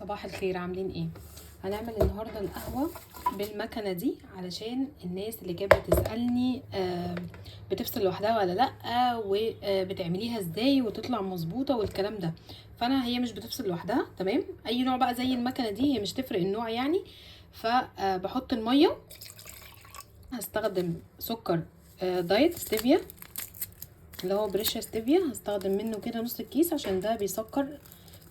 صباح الخير، عاملين ايه؟ هنعمل النهارده القهوه بالمكنه دي علشان الناس اللي كانت بتسالني بتفصل لوحدها ولا لا، وبتعمليها ازاي وتطلع مظبوطه والكلام ده. فانا هي مش بتفصل لوحدها، تمام؟ اي نوع بقى زي المكنه دي، هي مش تفرق النوع يعني. فبحط الميه، هستخدم سكر دايت ستيفيا اللي هو بريشا ستيفيا، هستخدم منه كده نص الكيس عشان ده بيسكر،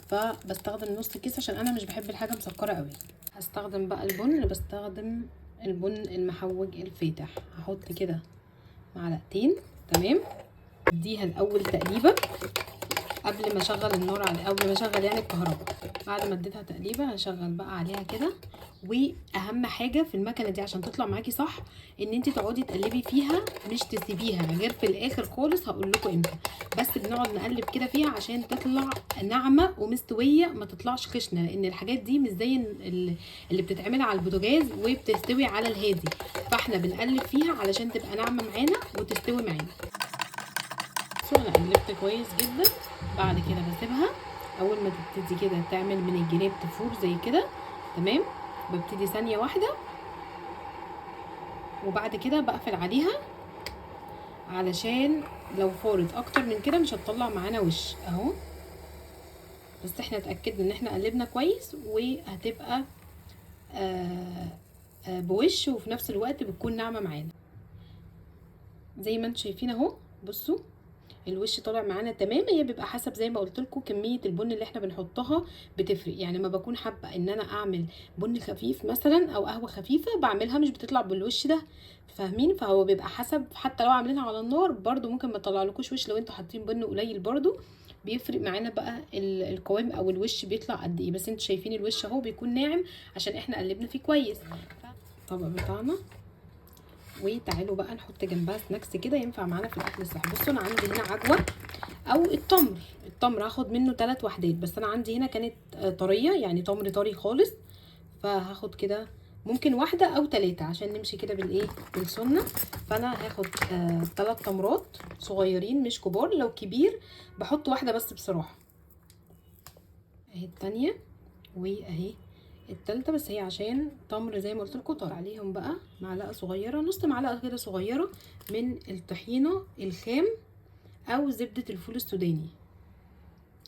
فبستخدم نص الكيس عشان انا مش بحب الحاجه مسكره قوي. هستخدم بقى البن، بستخدم البن المحوج الفاتح، هحط كده معلقتين، تمام. اديها الاول تقليبه قبل ما اشغل النار على قبل ما اشغل يعني الكهرباء. بعد ما اديتها تقليبه هشغل بقى عليها كده. واهم حاجه في المكنه دي عشان تطلع معاكي صح ان انت تقعدي تقلبي فيها، مش تسيبيها غير في الاخر خالص. هقول لكم امتى، بس بنقعد نقلب كده فيها عشان تطلع ناعمه ومستويه، ما تطلعش خشنه، لان الحاجات دي مش زي اللي بتتعمل على البوتاجاز وبتستوي على الهادي. فاحنا بنقلب فيها علشان تبقى ناعمه معانا وتستوي معانا. انا قلبت كويس جدا. بعد كده بسيبها، اول ما تبتدي كده تعمل من الجناب تفور زي كده، تمام. ببتدي ثانيه واحده وبعد كده بقفل عليها، علشان لو فارت اكتر من كده مش هتطلع معانا وش اهو. بس احنا اتاكدنا ان احنا قلبنا كويس، وهتبقى بوش، وفي نفس الوقت بتكون ناعمه معانا زي ما انتم شايفين اهو. بصوا الوش طالع معانا تمام. هي بيبقى حسب زي ما قلت لكم كميه البن اللي احنا بنحطها بتفرق يعني. ما بكون حابه ان انا اعمل بن خفيف مثلا او قهوه خفيفه بعملها مش بتطلع بالوش ده، فاهمين؟ فهو بيبقى حسب، حتى لو عاملينها على النار برده ممكن ما تطلعلكوش وش. لو انتوا حاطين بن قليل برده بيفرق معانا بقى القوام او الوش بيطلع قد ايه. بس انتوا شايفين الوش اهو بيكون ناعم عشان احنا قلبنا فيه كويس. الطبق بتاعنا، وتعالوا بقى نحط جنبها سناكس كده ينفع معانا في الاكل الصحي. بصوا انا عندي هنا عجوه او التمر هاخد منه 3 وحدات، بس انا عندي هنا كانت طريه يعني تمر طري خالص، فهاخد كده ممكن 1 أو 3 عشان نمشي كده بالايه بالسنه. فانا هاخد 3 تمرات صغيرين مش كبار، لو كبير بحط 1 بس بصراحه. اهي التانية واهي التالتة، بس هي عشان تمر زي ما قلت لكم. طار عليهم بقى معلقه صغيره، نص معلقه كده صغيره من الطحينه الخام او زبده الفول السوداني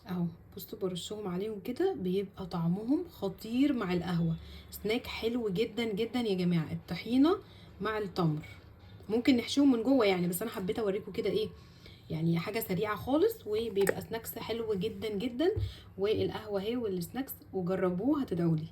اهو. بصوا برشهم عليهم كده بيبقى طعمهم خطير مع القهوه. سناك حلو جدا جدا يا جماعه، الطحينه مع التمر. ممكن نحشيهم من جوه يعني، بس انا حبيت اوريكم كده ايه يعني، حاجه سريعه خالص وبيبقى سناكس حلو جدا جدا. والقهوه اهي والسناكس، وجربوه هتدعوا لي.